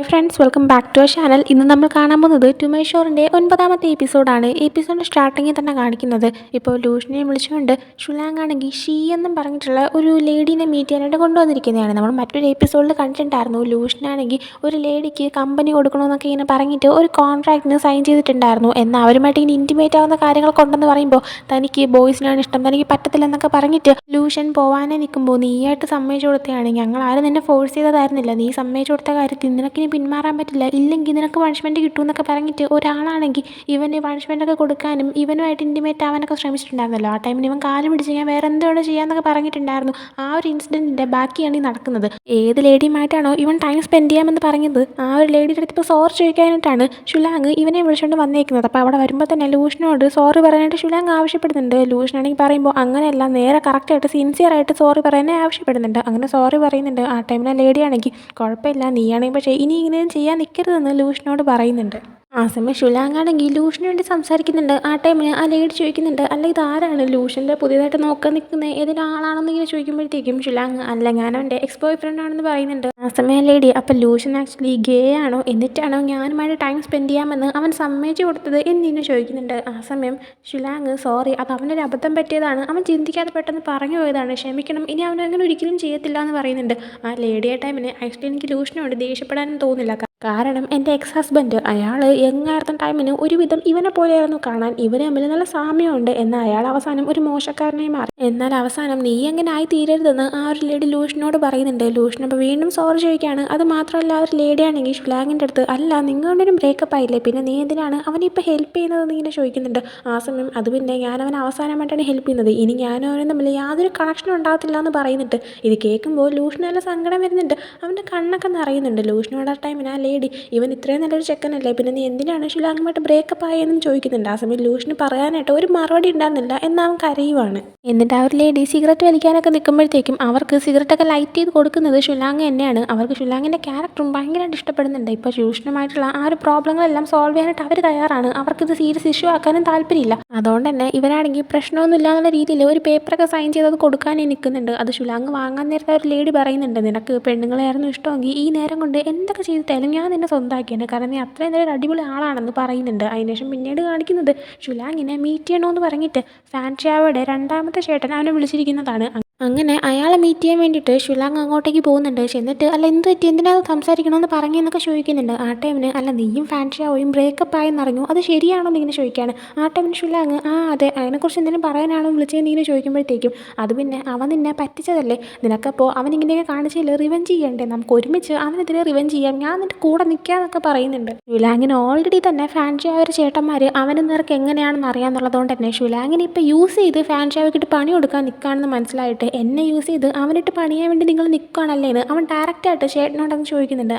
Friends, welcome back to our channel. ഇന്ന് നമ്മൾ കാണാൻ പോകുന്നത് ടു മൈ ഷോറിൻ്റെ 9ാമത്തെ എപ്പിസോഡാണ്. എപ്പിസോഡ് സ്റ്റാർട്ടിങ്ങിൽ തന്നെ കാണിക്കുന്നത് ഇപ്പോൾ ലൂഷിനെ വിളിച്ചുകൊണ്ട് ഷുലാങ് ആണെങ്കിൽ ഷീ എന്നും പറഞ്ഞിട്ടുള്ള ഒരു ലേഡീനെ മീറ്റ് ചെയ്യാനായിട്ട് കൊണ്ടുവന്നിരിക്കുന്നതാണ്. നമ്മൾ മറ്റൊരു എപ്പിസോഡിൽ കണ്ടിട്ടുണ്ടായിരുന്നു. ലൂഷിനാണെങ്കിൽ ഒരു ലേഡിക്ക് കമ്പനി കൊടുക്കണമെന്നൊക്കെ ഇങ്ങനെ പറഞ്ഞിട്ട് ഒരു കോൺട്രാക്റ്റിന് സൈൻ ചെയ്തിട്ടുണ്ടായിരുന്നു. എന്നാൽ അവരുമായിട്ട് ഇങ്ങനെ ഇൻറ്റിമേറ്റ് ആവുന്ന കാര്യങ്ങളൊക്കെ ഉണ്ടെന്ന് പറയുമ്പോൾ തനിക്ക് ബോയ്സിനാണ് ഇഷ്ടം, തനിക്ക് പറ്റത്തില്ലെന്നൊക്കെ പറഞ്ഞിട്ട് ലൂഷൻ പോവാനേ നിൽക്കുമ്പോൾ നീയായിട്ട് സമ്മതിച്ചു കൊടുത്തതാണ്, ഞങ്ങൾ ആരും നിന്നെ ഫോഴ്സ് ചെയ്തതായിരുന്നില്ല, നീ സമ്മതിച്ചു കൊടുത്ത കാര്യത്തിൽ നിനക്കിനി പിന്മാറാൻ പറ്റില്ല, ഇല്ലെങ്കിൽ നിനക്ക് പണിഷ്മെൻറ്റ് കിട്ടുമെന്നൊക്കെ പറഞ്ഞിട്ട് ഒരാളാണെങ്കിൽ ഇവന് പണിഷ്മെൻറ്റൊക്കെ കൊടുക്കാനും ഇവനുമായിട്ട് ഇൻറ്റിമേറ്റ് ആവാനൊക്കെ ശ്രമിച്ചിട്ടുണ്ടായിരുന്നല്ലോ. ആ ടൈമിൽ ഇവൻ കാല് പിടിച്ച് ഞാൻ വേറെ എന്താണ് ചെയ്യാമെന്നൊക്കെ പറഞ്ഞിട്ടുണ്ടായിരുന്നു. ആ ഒരു ഇൻസിഡൻറ്റിൻ്റെ ബാക്കിയാണ് ഈ നടക്കുന്നത്. ഏത് ലേഡിയുമായിട്ടാണോ ഇവൻ ടൈം സ്പെൻഡ് ചെയ്യാമെന്ന് പറഞ്ഞത് ആ ഒരു ലേഡിയുടെ അടുത്ത് ഇപ്പോൾ സോറി ചോദിക്കാനായിട്ടാണ് ഷുലാങ് ഇവനെ വിളിച്ചുകൊണ്ട് വന്നേക്കുന്നത്. അപ്പോൾ അവിടെ വരുമ്പോൾ തന്നെ ലൂഷിനോട് സോറി പറയാനായിട്ട് ഷുലാങ് ആവശ്യപ്പെടുന്നുണ്ട്. ലൂഷിനാണെങ്കിൽ പറയുമ്പോൾ അങ്ങനെയല്ല, നേരെ കറക്റ്റായിട്ട് സിൻസിയറായിട്ട് സോറി പറയാനേ ആവശ്യപ്പെടുന്നുണ്ട്. അങ്ങനെ സോറി പറയുന്നുണ്ട്. ആ ടൈമിലെ ലേഡിയാണെങ്കിൽ കുഴപ്പമില്ല, നീയാണെങ്കിൽ പക്ഷേ ഇനി ഇങ്ങനെ ചെയ്യാൻ നിൽക്കരുതെന്ന് ലൂഷിനോട് പറയുന്നുണ്ട്. ആ സമയം ഷുലാങ് ആണെങ്കിൽ ലൂഷിന് വേണ്ടി സംസാരിക്കുന്നുണ്ട്. ആ ടൈമിന് ആ ലേഡി ചോദിക്കുന്നുണ്ട്, അല്ല ഇതാരാണ് ലൂഷിൻ്റെ പുതിയതായിട്ട് നോക്കാൻ നിൽക്കുന്നത്, ഏതൊരു ആളാണെന്ന് ഇങ്ങനെ ചോദിക്കുമ്പോഴത്തേക്കും ഷുലാങ് അല്ല, ഞാൻ അവൻ്റെ എക്സ് ബോയ് ഫ്രണ്ട് ആണെന്ന് പറയുന്നുണ്ട്. ആ സമയം ലേഡി, അപ്പം ലൂഷൻ ആക്ച്വലി ഗേ ആണോ, എന്നിട്ടാണോ ഞാനുമായിട്ട് ടൈം സ്പെൻഡ് ചെയ്യാമെന്ന് അവൻ സമ്മതിച്ചു കൊടുത്തത് എന്നിങ്ങനെ ചോദിക്കുന്നുണ്ട്. ആ സമയം ഷുലാങ് സോറി, അത് അവനൊരു അബദ്ധം പറ്റിയതാണ്, അവൻ ചിന്തിക്കാതെ പെട്ടെന്ന് പറഞ്ഞു പോയതാണ്, ക്ഷമിക്കണം, ഇനി അവനങ്ങനെ ഒരിക്കലും ചെയ്യത്തില്ല എന്ന് പറയുന്നുണ്ട്. ആ ലേഡി ആ ടൈമിന് ആക്ച്വലി എനിക്ക് ലൂഷിനോട് ദേഷ്യപ്പെടാനും തോന്നില്ല. കാരണം എൻ്റെ എക്സ് ഹസ്ബൻഡ് അയാൾ യങ്ങായിരുന്ന ടൈമിന് ഒരുവിധം ഇവനെ പോലെയായിരുന്നു കാണാൻ, ഇവന് തമ്മിൽ നല്ല സാമ്യമുണ്ട്. എന്നാൽ അയാൾ അവസാനം ഒരു മോശക്കാരനായി മാറി. എന്നാൽ അവസാനം നീ എങ്ങനെ ആയി തീരരുതെന്ന് ആ ഒരു ലേഡി ലൂഷിനോട് പറയുന്നുണ്ട്. ലൂഷിൻ അപ്പോൾ വീണ്ടും സോറി ചോദിക്കുകയാണ്. അത് മാത്രമല്ല ആ ഒരു ലേഡിയാണെങ്കിൽ ഷുലാങ്ങിൻ്റെ അടുത്ത്, അല്ല നിങ്ങളുടെ ബ്രേക്കപ്പ് ആയില്ലേ, പിന്നെ നീ എന്തിനാണ് അവനെ ഇപ്പോൾ ഹെൽപ്പ് ചെയ്യുന്നതെന്ന് ഇങ്ങനെ ചോദിക്കുന്നുണ്ട്. ആ സമയം അത് പിന്നെ ഞാൻ അവൻ അവസാനമായിട്ടാണ് ഹെൽപ്പ് ചെയ്യുന്നത്, ഇനി ഞാനും അവനും തമ്മിൽ യാതൊരു കണക്ഷനും ഉണ്ടാകത്തില്ല എന്ന് പറയുന്നുണ്ട്. ഇത് കേൾക്കുമ്പോൾ ലൂഷിന് നല്ല സങ്കടം വരുന്നുണ്ട്. അവൻ്റെ കണ്ണൊക്കെ നിറയുന്നുണ്ട്. ലൂഷിനോട് ആ ടൈമിന് ആ ലേഡി, ഇവൻ ഇത്രയും നല്ലൊരു ചെക്കനല്ലേ, പിന്നെ നീ എന്തിനാണ് ഷുലാങ്ങുമായിട്ട് ബ്രേക്കപ്പ് ആയെന്നും ചോദിക്കുന്നുണ്ട്. ആ സമയം ലൂഷിന് പറയാനായിട്ട് ഒരു മറുപടി ഉണ്ടായിരുന്നില്ല. എന്നാൽ അവൻ കരയുവാണ്. എന്നിട്ട് ആ ഒരു ലേഡി സിഗരറ്റ് വലിക്കാനൊക്കെ നിൽക്കുമ്പോഴത്തേക്കും അവർക്ക് സിഗരറ്റൊക്കെ ലൈറ്റ് ചെയ്ത് കൊടുക്കുന്നത് ഷുലാങ് തന്നെയാണ്. അവർക്ക് ഷുലാങ്ങിൻ്റെ ക്യാരക്ടറും ഭയങ്കരമായിട്ട് ഇഷ്ടപ്പെടുന്നുണ്ട്. ഇപ്പോൾ ലൂഷിനുമായിട്ടുള്ള ആ ഒരു പ്രോബ്ലങ്ങളെല്ലാം സോൾവ് ചെയ്യാനായിട്ട് അവർ തയ്യാറാണ്. അവർക്കിത് സീരിയസ് ഇഷ്യൂ ആക്കാനും താല്പര്യമില്ല. അതുകൊണ്ട് തന്നെ ഇവരാണെങ്കിൽ പ്രശ്നമൊന്നുമില്ല എന്നുള്ള രീതിയിൽ ഒരു പേപ്പറൊക്കെ സൈൻ ചെയ്തത് കൊടുക്കാനേ നിൽക്കുന്നുണ്ട്. അത് ഷുലാങ് വാങ്ങാൻ നേരത്തെ ഒരു ലേഡി പറയുന്നുണ്ട്, നിനക്ക് പെണ്ണുങ്ങളെയായിരുന്നു ഇഷ്ടമെങ്കിൽ ഈ നേരം കൊണ്ട് എന്തൊക്കെ ചെയ്തിട്ടായാലും ഞാൻ നിന്നെ സ്വന്തമാക്കിയാണ്, കാരണം നീ അത്രയും നല്ലൊരു അടിപൊളി ആളാണെന്ന് പറയുന്നുണ്ട്. അതിനുശേഷം പിന്നീട് കാണിക്കുന്നത് ഷുലാങ്ങിനെ മീറ്റ് ചെയ്യണമെന്ന് പറഞ്ഞിട്ട് ഫാൻഷാവയുടെ രണ്ടാമത്തെ ചേട്ടൻ അവനെ വിളിച്ചിരിക്കുന്നതാണ്. അങ്ങനെ അയാളെ മീറ്റ് ചെയ്യാൻ വേണ്ടിയിട്ട് ഷുലാങ് അങ്ങോട്ടേക്ക് പോകുന്നുണ്ട്. ചെന്നിട്ട് അല്ല എന്ത് പറ്റി, എന്തിനാ സംസാരിക്കണമെന്ന് പറഞ്ഞെന്നൊക്കെ ചോദിക്കുന്നുണ്ട്. ആ ടൈമിന് അല്ല നീയും ഫാൻഷാവോയും ബ്രേക്കപ്പ് ആയെന്നറിഞ്ഞു, അത് ശരിയാണോ എന്നിങ്ങനെ ചോദിക്കുകയാണ്. ആ ടൈമിന് ഷുലാങ് അതെ, അതിനെക്കുറിച്ച് എന്തെങ്കിലും പറയാനാണോ വിളിച്ചതെന്ന് ഇങ്ങനെ ചോദിക്കുമ്പോഴത്തേക്കും അത് പിന്നെ അവൻ നിന്നെ പറ്റിച്ചതല്ലേ, നിനക്കപ്പോൾ അവനിങ്ങനെയൊക്കെ കാണിച്ചില്ല, റിവെഞ്ച് ചെയ്യണ്ടേ, നമുക്ക് ഒരുമിച്ച് അവനെതിരെ റിവെഞ്ച് ചെയ്യാം, ഞാൻ നിൻ്റെ കൂടെ നിൽക്കാമെന്നൊക്കെ പറയുന്നുണ്ട്. ഷുലാങ്ങിന് ഓൾറെഡി തന്നെ ഫാൻഷാവയുടെ ചേട്ടന്മാർ അവന് നേർക്ക് എങ്ങനെയാണെന്ന് അറിയാമെന്നുള്ളതുകൊണ്ട് തന്നെ ഷുലാങ്ങിനെ ഇപ്പോൾ യൂസ് ചെയ്ത് ഫാൻഷാവയ്ക്കിട്ട് പണി കൊടുക്കാൻ നിൽക്കുകയാണെന്ന് മനസ്സിലായിട്ട് എന്നെ യൂസ് ചെയ്ത് അവനിട്ട് പണിയാൻ വേണ്ടി നിങ്ങൾ നിൽക്കുകയാണല്ലേ എന്ന് അവൻ ഡയറക്റ്റായിട്ട് ചേട്ടനോടൊന്ന് ചോദിക്കുന്നുണ്ട്.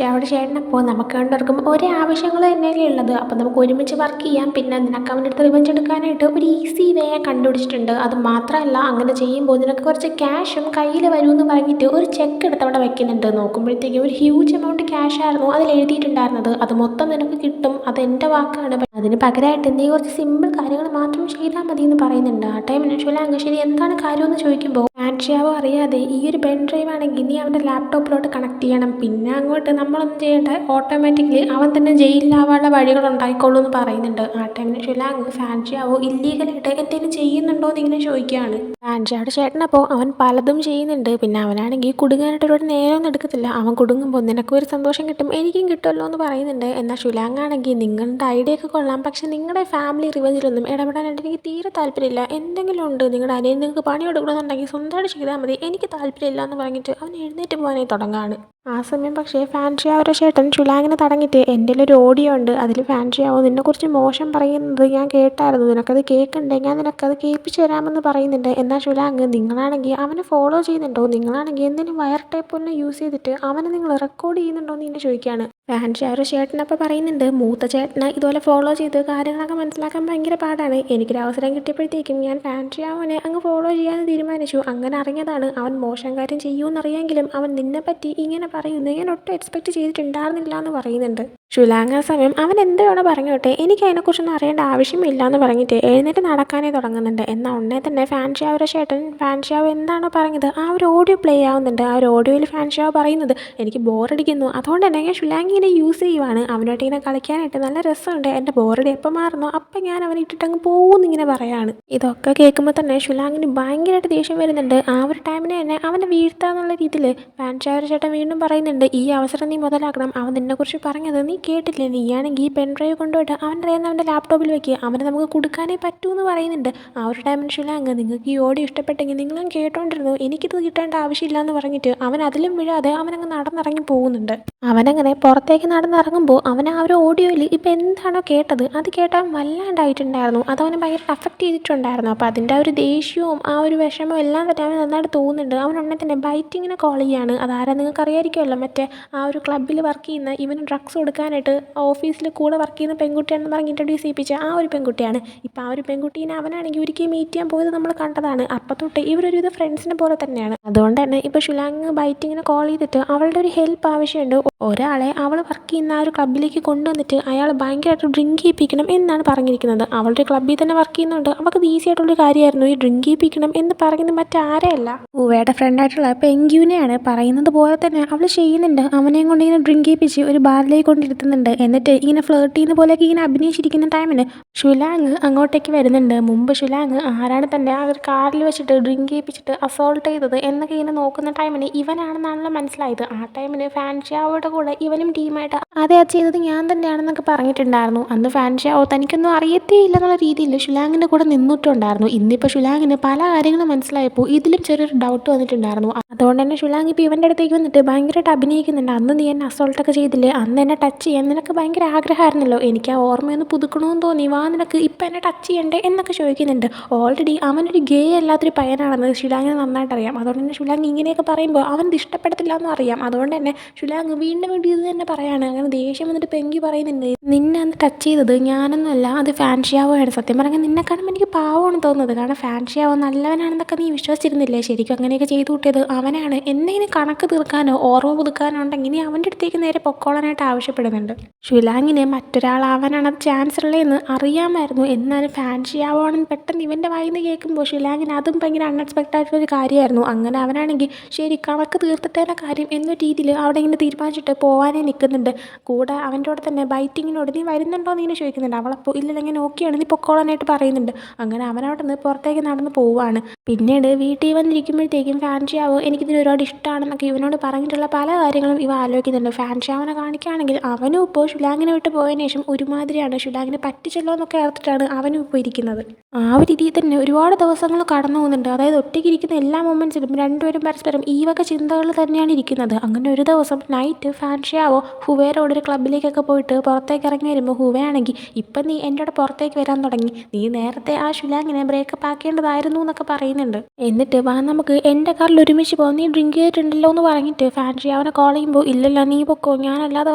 അവിടെ ചേട്ടനപ്പോൾ നമുക്ക് രണ്ടുപേർക്കും ഒരേ ആവശ്യങ്ങൾ തന്നെയല്ലേ ഉള്ളത്, അപ്പോൾ നമുക്ക് ഒരുമിച്ച് വർക്ക് ചെയ്യാം, പിന്നെ നിനക്ക് അവൻ്റെ അടുത്ത് റിവെഞ്ച് എടുക്കാനായിട്ട് ഒരു ഈസി വേ കണ്ടുപിടിച്ചിട്ടുണ്ട്, അത് മാത്രമല്ല അങ്ങനെ ചെയ്യുമ്പോൾ നിനക്ക് കുറച്ച് ക്യാഷും കയ്യിൽ വരുമെന്ന് പറഞ്ഞിട്ട് ഒരു ചെക്ക് എടുത്ത് അവിടെ വെക്കുന്നുണ്ട്. നോക്കുമ്പോഴത്തേക്കും ഒരു ഹ്യൂജ് എമൗണ്ട് ക്യാഷ് ആയിരുന്നു അതിൽ എഴുതിയിട്ടുണ്ടായിരുന്നത്, അത് മൊത്തം നിനക്ക് കിട്ടും, അത് എൻ്റെ വാക്കാണ്, അതിന് പകരമായിട്ട് നീ കുറച്ച് സിമ്പിൾ കാര്യങ്ങൾ മാത്രം ചെയ്താൽ മതി എന്ന് പറയുന്നുണ്ട്. ആ ടൈമിന് ഷുലാങ് ശരി എന്താണ് കാര്യമെന്ന് ചോദിക്കുമ്പോൾ ഫാൻഷാവോ അറിയാതെ ഈ ഒരു പെൻ ഡ്രൈവ് ആണെങ്കിൽ നീ അവൻ്റെ ലാപ്ടോപ്പിലോട്ട് കണക്ട് ചെയ്യണം, പിന്നെ അങ്ങോട്ട് നമ്മളൊന്നും ചെയ്യേണ്ട, ഓട്ടോമാറ്റിക്കലി അവൻ തന്നെ ജയിലിലാവാനുള്ള വഴികൾ ഉണ്ടായിക്കോളൂ എന്ന് പറയുന്നുണ്ട്. ആ ടൈമിന് ഷുലാങ് ഫാൻഷാവോ ഇല്ലീഗലായിട്ട് എന്തെങ്കിലും ചെയ്യുന്നുണ്ടോ എന്ന് ഇങ്ങനെ ചോദിക്കുകയാണ്. ഫാൻഷാവോയുടെ ചേട്ടനപ്പോൾ അവൻ പലതും ചെയ്യുന്നുണ്ട്, പിന്നെ അവനാണെങ്കിൽ കുടുങ്ങാനായിട്ട് ഒരുപാട് നേരമൊന്നും എടുക്കത്തില്ല, അവൻ കുടുങ്ങുമ്പോൾ നിനക്കും ഒരു സന്തോഷം കിട്ടും എനിക്കും കിട്ടുമല്ലോ എന്ന് പറയുന്നുണ്ട്. എന്നാൽ ഷുലാങ് ആണെങ്കിൽ നിങ്ങളുടെ ഐഡിയ ഒക്കെ കൊള്ളാം, പക്ഷേ നിങ്ങളുടെ ഫാമിലി റിവെഞ്ചിലൊന്നും ഇടപെടാനായിട്ട് എനിക്ക് തീരെ താല്പര്യമില്ല, എന്തെങ്കിലും ഉണ്ട് നിങ്ങളുടെ അനിയൻ നിങ്ങൾക്ക് പണി കൊടുക്കണമെന്നുണ്ടെങ്കിൽ സ്വന്തമായിട്ട് ചെയ്താൽ മതി, എനിക്ക് താല്പര്യമില്ല എന്ന് പറഞ്ഞിട്ട് അവൻ എഴുന്നേറ്റ് പോകാനായി തുടങ്ങാണ്. ആ സമയം പക്ഷേ ഫാൻഷാവോയുടെ ചേട്ടൻ ഷുലാങ്ങിനെ തടഞ്ഞിട്ട് എൻ്റെ ഒരു ഓഡിയോ ഉണ്ട്, അതിൽ ഫാൻഷാവോ നിന്നെക്കുറിച്ച് മോശം പറയുന്നത് ഞാൻ കേട്ടായിരുന്നു, നിനക്കത് കേൾക്കണ്ടേ, ഞാൻ നിനക്കത് കേൾപ്പിച്ച് തരാമെന്ന് പറയുന്നുണ്ട്. എന്നാൽ ഷുലാങ് നിങ്ങളാണെങ്കിൽ അവനെ ഫോളോ ചെയ്യുന്നുണ്ടോ, നിങ്ങളാണെങ്കിൽ എന്തിനും വയർ ടേപ്പ് ഒന്നും യൂസ് ചെയ്തിട്ട് അവനെ നിങ്ങൾ റെക്കോർഡ് ചെയ്യുന്നുണ്ടോ എന്ന് ഇങ്ങനെ ചോദിക്കുകയാണ്. ഫാൻഷാവോയുടെ ചേട്ടനപ്പോൾ പറയുന്നുണ്ട്, മൂത്ത ചേട്ടനെ ഇതുപോലെ ഫോളോ ചെയ്ത് കാര്യങ്ങളൊക്കെ മനസ്സിലാക്കാൻ ഭയങ്കര പാടാണ്, എനിക്കൊരു അവസരം കിട്ടിയപ്പോഴത്തേക്കും ഞാൻ ഫാൻഷാവോനെ അങ്ങ് ഫോളോ ചെയ്യാമെന്ന് തീരുമാനിച്ചു, അങ്ങനെ അറിഞ്ഞതാണ്, അവൻ മോശം കാര്യം ചെയ്യുമെന്നറിയാമെങ്കിലും അവൻ നിന്നെപ്പറ്റി ഇങ്ങനെ പറയുന്നു ഞാൻ ഒട്ടും എക്സ്പെക്റ്റ് ചെയ്തിട്ടുണ്ടായിരുന്നില്ല എന്ന് പറയുന്നുണ്ട്. ഷുലാങ് ആ സമയം അവൻ എന്ത് വേണോ പറഞ്ഞോട്ടെ, എനിക്ക് അതിനെക്കുറിച്ചൊന്നും അറിയേണ്ട ആവശ്യമില്ല എന്ന് പറഞ്ഞിട്ട് എഴുന്നേറ്റ് നടക്കാനേ തുടങ്ങുന്നുണ്ട്. എന്നാൽ ഉടനെ തന്നെ ഫാൻഷിയാവോയുടെ ചേട്ടൻ ഫാൻഷിയാവോ എന്താണോ പറഞ്ഞത് ആ ഒരു ഓഡിയോ പ്ലേ ആവുന്നുണ്ട്. ആ ഒരു ഓഡിയോയിൽ ഫാൻഷിയാവോ പറയുന്നത്, എനിക്ക് ബോറടിക്കുന്നു, അതുകൊണ്ട് തന്നെ ഞാൻ ഷുലാങ് ഇങ്ങനെ യൂസ് ചെയ്യുവാണ്, അവനോട്ട് ഇങ്ങനെ കളിക്കാനായിട്ട് നല്ല രസമുണ്ട്, എൻ്റെ ബോറടി എപ്പോൾ മാറുന്നോ അപ്പം ഞാൻ അവനെ ഇട്ടിട്ടങ്ങ് പോകുന്നിങ്ങനെ പറയാണ്. ഇതൊക്കെ കേൾക്കുമ്പോൾ തന്നെ ഷുലാങ്ങിന് ഭയങ്കരമായിട്ട് ദേഷ്യം വരുന്നുണ്ട്. ആ ഒരു ടൈമിന് തന്നെ അവനെ വീഴ്ത്താന്നുള്ള രീതിയിൽ ഫാൻഷിയാവോയുടെ ചേട്ടൻ വീണ്ടും പറയുന്നുണ്ട്, ഈ അവസരം നീ മുതലാക്കണം, അവൻ നിന്നെക്കുറിച്ച് പറഞ്ഞത് നീ കേട്ടില്ലേ, നീയാണെങ്കിൽ പെൻ ഡ്രൈവ് കൊണ്ടുപോയിട്ട് അവൻ്റെ അറിയാവുന്ന അവൻ്റെ ലാപ്ടോപ്പിൽ വെക്കുക, അവനെ നമുക്ക് കൊടുക്കാനേ പറ്റൂ എന്ന് പറയുന്നുണ്ട്. ആ ഒരു ടൈമിൽ ഷുലാങ്, നിങ്ങൾക്ക് ഈ ഓഡിയോ ഇഷ്ടപ്പെട്ടെങ്കിൽ നിങ്ങളും കേട്ടോണ്ടിരുന്നു, എനിക്കിത് കിട്ടേണ്ട ആവശ്യമില്ല എന്ന് പറഞ്ഞിട്ട് അവൻ അതിലും വീഴാതെ അവനങ്ങ് നടന്നിറങ്ങി പോകുന്നുണ്ട്. അവനങ്ങനെ പുറത്തേക്ക് നടന്നിറങ്ങുമ്പോൾ അവൻ ആ ഒരു ഓഡിയോയിൽ ഇപ്പം എന്താണോ കേട്ടത് അത് കേട്ടാൽ വല്ലാണ്ടായിട്ടുണ്ടായിരുന്നു, അതവനെ ഭയങ്കര അഫക്റ്റ് ചെയ്തിട്ടുണ്ടായിരുന്നു. അപ്പോൾ അതിൻ്റെ ആ ഒരു ദേഷ്യവും ആ ഒരു വിഷമവും എല്ലാം തന്നെ അവന് നന്നായിട്ട് തോന്നുന്നുണ്ട്. അവൻ ഉടനെ തന്നെ ബൈറ്റിങ്ങിനെ കോൾ ചെയ്യാണ്. അതാരാ നിങ്ങൾക്ക് അറിയാമായിരിക്കുമല്ലോ, മറ്റേ ആ ഒരു ക്ലബ്ബിൽ വർക്ക് ചെയ്യുന്ന, ഇവന് ഡ്രഗ്സ് കൊടുക്കാനായിട്ട് ഓഫീസിൽ കൂടെ വർക്ക് ചെയ്യുന്ന പെൺകുട്ടിയാണെന്ന് പറഞ്ഞ് ഇൻട്രൊഡ്യൂസ് ചെയ്യിപ്പിച്ച ആ ഒരു പെൺകുട്ടിയാണ്. ഇപ്പോൾ ആ ഒരു പെൺകുട്ടീനെ അവനാണെങ്കിൽ ഒരിക്കൽ മീറ്റ് ചെയ്യാൻ പോയത് നമ്മൾ കണ്ടതാണ്. അപ്പം തൊട്ട് ഇവരൊരുവിധ ഫ്രണ്ട്സിനെ പോലെ തന്നെയാണ്. അതുകൊണ്ട് തന്നെ ഇപ്പോൾ ഷുലാങ് ബൈറ്റിങ്ങിനെ കോൾ ചെയ്തിട്ട് അവളുടെ ഒരു ഹെൽപ്പ് ആവശ്യമുണ്ട്. ഒരാളെ അവൾ വർക്ക് ചെയ്യുന്ന ആ ഒരു ക്ലബ്ബിലേക്ക് കൊണ്ടുവന്നിട്ട് അയാൾ ഭയങ്കരമായിട്ട് ഡ്രിങ്ക് ചെയ്യിപ്പിക്കണം എന്നാണ് പറഞ്ഞിരിക്കുന്നത്. അവളുടെ ക്ലബ്ബിൽ തന്നെ വർക്ക് ചെയ്യുന്നുണ്ട്, അവൾക്ക് ഇത് ഈസി ആയിട്ടുള്ളൊരു കാര്യമായിരുന്നു. ഈ ഡ്രിങ്ക് ചെയ്യിപ്പിക്കണം എന്ന് പറയുന്നത് മറ്റാരെയല്ല, ഉവയുടെ ഫ്രണ്ടായിട്ടുള്ള പെങ്ക്യൂനെയാണ്. പറയുന്നത് പോലെ തന്നെ അവൾ ചെയ്യുന്നുണ്ട്. അവനെയും കൊണ്ട് ഇങ്ങനെ ഡ്രിങ്ക് ചെയ്യിപ്പിച്ച് ഒരു ബാറിലേക്ക് കൊണ്ടിരുത്തുന്നുണ്ട്. എന്നിട്ട് ഇങ്ങനെ ഫ്ലേർട്ട് ചെയ്യുന്ന പോലെയൊക്കെ ഇങ്ങനെ അഭിനയിച്ചിരിക്കുന്ന ടൈമിന് ഷുലാങ് അങ്ങോട്ടേക്ക് വരുന്നുണ്ട്. മുമ്പ് ഷുലാങ് ആരാണ് തൻ്റെ ആ ഒരു കാറിൽ വെച്ചിട്ട് ഡ്രിങ്ക് ചെയ്യിപ്പിച്ചിട്ട് അസോൾട്ട് ചെയ്തത് എന്നൊക്കെ ഇങ്ങനെ നോക്കുന്ന ടൈമിന് ഇവനാണെന്നാണല്ലോ മനസ്സിലായത്. ആ ടൈമിന് ഫാൻഷിയാവോയുടെ കൂടെ ഇവനും ടീമായിട്ട് അതെ അത് ചെയ്തത് ഞാൻ തന്നെയാണെന്നൊക്കെ പറഞ്ഞിട്ടുണ്ടായിരുന്നു. അന്ന് ഫാൻഷിയാവോ തനിക്കൊന്നും അറിയത്തേ ഇല്ലെന്നുള്ള രീതിയിൽ ഷുലാങ്ങിൻ്റെ കൂടെ നിന്നിട്ടുണ്ടായിരുന്നു. ഇന്നിപ്പോൾ ഷുലാങ്ങിന് പല കാര്യങ്ങളും മനസ്സിലായപ്പോൾ ഇതിലും ചെറിയൊരു ഡൗട്ട് വന്നിട്ടുണ്ടായിരുന്നു. അതുകൊണ്ട് തന്നെ ഷുലാങ് ഇപ്പോൾ ഇവൻ്റെ അടുത്തേക്ക് വന്നിട്ട് ഭയങ്കരമായിട്ട് അഭിനയിക്കുന്നുണ്ട്. അന്ന് നീ എന്നെ അസോൾട്ടൊക്കെ ചെയ്തില്ലേ, അന്ന് എന്നെ ടച്ച് ചെയ്യാൻ നിനക്ക് ഭയങ്കര ആഗ്രഹമായിരുന്നല്ലോ, എനിക്ക് ആ ഓർമ്മയൊന്ന് പുതുക്കണമെന്ന് തോന്നി, വാ നിനക്ക് ഇപ്പം എന്നെ ടച്ച് ചെയ്യണ്ടേ എന്നൊക്കെ ചോദിക്കുന്നുണ്ട്. ഓൾറെഡി അവനൊരു ഗേ അല്ലാത്തൊരു പയ്യനാണെന്ന് ഷുലാങ്ങിന് നന്നായിട്ട് അറിയാം. അതുകൊണ്ട് തന്നെ ഷുലാങ് ഇങ്ങനെയൊക്കെ പറയുമ്പോൾ അവനത് ഇഷ്ടപ്പെടത്തില്ല എന്നും അറിയാം. അതുകൊണ്ട് തന്നെ ഷുലാങ് വീണ്ടും വീണ്ടും ഇത് തന്നെ പറയാണ്. അങ്ങനെ ദേഷ്യം വന്നിട്ട് പെങ്കി പറയുന്നുണ്ട്, നിന്നെ അന്ന് ടച്ച് ചെയ്തത് ഞാനൊന്നുമല്ല, അത് ഫാൻഷിയാവോയാണ്. സത്യം പറഞ്ഞാൽ നിന്നെ കാണുമ്പോൾ എനിക്ക് പാവമാണ് തോന്നുന്നത്, കാരണം ഫാൻഷിയാവോ നല്ലവനാണെന്നൊക്കെ നീ വിശ്വസിച്ചിരുന്നില്ലേ, ശരിക്കും അങ്ങനെയൊക്കെ ചെയ്തു കൂട്ടിയത് അവനാണ്. എന്തെങ്കിലും കണക്ക് തീർക്കാനോ ഓർമ്മ പുതുക്കാനോ ഉണ്ടെങ്കിൽ നീ അവൻ്റെ അടുത്തേക്ക് നേരെ പൊക്കോളാനായിട്ട് ആവശ്യപ്പെടുന്നുണ്ട്. ഷുലാങ്ങിന് മറ്റൊരാളാവാനാണ് ചാൻസ് ഉള്ളതെന്ന് അറിയാമായിരുന്നു. എന്നാലും ഫാൻഷിയാവോ ആണെന്ന് പെട്ടെന്ന് ഇവൻ്റെ വായിൽ നിന്ന് കേൾക്കുമ്പോൾ ഷുലാങ്ങിന് അതും ഭയങ്കര അൺഎക്സ്പെക്റ്റഡ് ആയിട്ടുള്ളൊരു കാര്യമായിരുന്നു. അങ്ങനെ അവനാണെങ്കിൽ ശരി കണക്ക് തീർത്തിട്ടേന്ന കാര്യം എന്ന രീതിയിൽ അവിടെ ഇങ്ങനെ തീരുമാനിച്ചിട്ട് പോകാനേ നിൽക്കുന്നുണ്ട്. കൂടെ അവൻ്റെ കൂടെ തന്നെ ബൈറ്റിങ്ങിനോട് നീ വരുന്നുണ്ടോ എന്ന് ഇങ്ങനെ ചോദിക്കുന്നുണ്ട്. അവളപ്പോൾ ഇല്ലല്ല ഇങ്ങനെ ഓക്കെയാണ്, നീ പൊക്കോളാനായിട്ട് പറയുന്നുണ്ട്. അങ്ങനെ അവനവിടെ നിന്ന് പുറത്തേക്ക് നടന്ന് പോവുകയാണ്. പിന്നീട് വീട്ടിൽ വന്നിരിക്കുമ്പോഴത്തേക്കും ഫാൻഷിയാവോ എനിക്കിതിന് ഒരുപാട് ഇഷ്ടമാണെന്നൊക്കെ ഇവനോട് പറഞ്ഞിട്ടുള്ള പല കാര്യങ്ങളും ഇവ ആലോചിക്കുന്നുണ്ട്. ഫാൻഷിയാവോനെ കാണിക്കുകയാണെങ്കിൽ അവനും ഇപ്പോൾ ഷുലാങ്ങിനെ വിട്ട് പോയതിനു ശേഷം ഒരുമാതിരിയാണ്, ഷുലാങ്ങിനെ പറ്റിച്ചല്ലോ എന്നൊക്കെ ഓർത്തിട്ടാണ് അവനും ഇപ്പോൾ ഇരിക്കുന്നത്. ആ ഒരു രീതിയിൽ തന്നെ ഒരുപാട് ദിവസങ്ങൾ കടന്നു പോകുന്നുണ്ട്. അതായത് ഒറ്റയ്ക്ക് ഇരിക്കുന്ന എല്ലാ മൊമെൻറ്റ്സിലും രണ്ടുപേരും പരസ്പരം ഈ വക ചിന്തകൾ തന്നെയാണ് ഇരിക്കുന്നത്. അങ്ങനെ ഒരു ദിവസം നൈറ്റ് ഫാൻഷിയാവോ ഹുവയോട് ഒരു ക്ലബ്ബിലേക്കൊക്കെ പോയിട്ട് പുറത്തേക്ക് ഇറങ്ങി വരുമ്പോൾ ഹുവയാണെങ്കിൽ ഇപ്പം നീ എൻ്റെ കൂടെ പുറത്തേക്ക് വരാൻ തുടങ്ങി, നീ നേരത്തെ ആ ഷുലാങ്ങിനെ ബ്രേക്കപ്പ് ആക്കേണ്ടതായിരുന്നു എന്നൊക്കെ പറയുന്നുണ്ട്. എന്നിട്ട് വാ നമുക്ക് എൻ്റെ കാറിൽ ഒരുമിച്ച് പോകും, നീ ഡ്രിങ്ക് ചെയ്തിട്ടുണ്ടല്ലോ എന്ന് പറഞ്ഞിട്ട് ഫാൻഷിയാവോനെ കോൾ ചെയ്യുമ്പോൾ ഇല്ലല്ല നീ പൊക്കോ ഞാനല്ലാതെ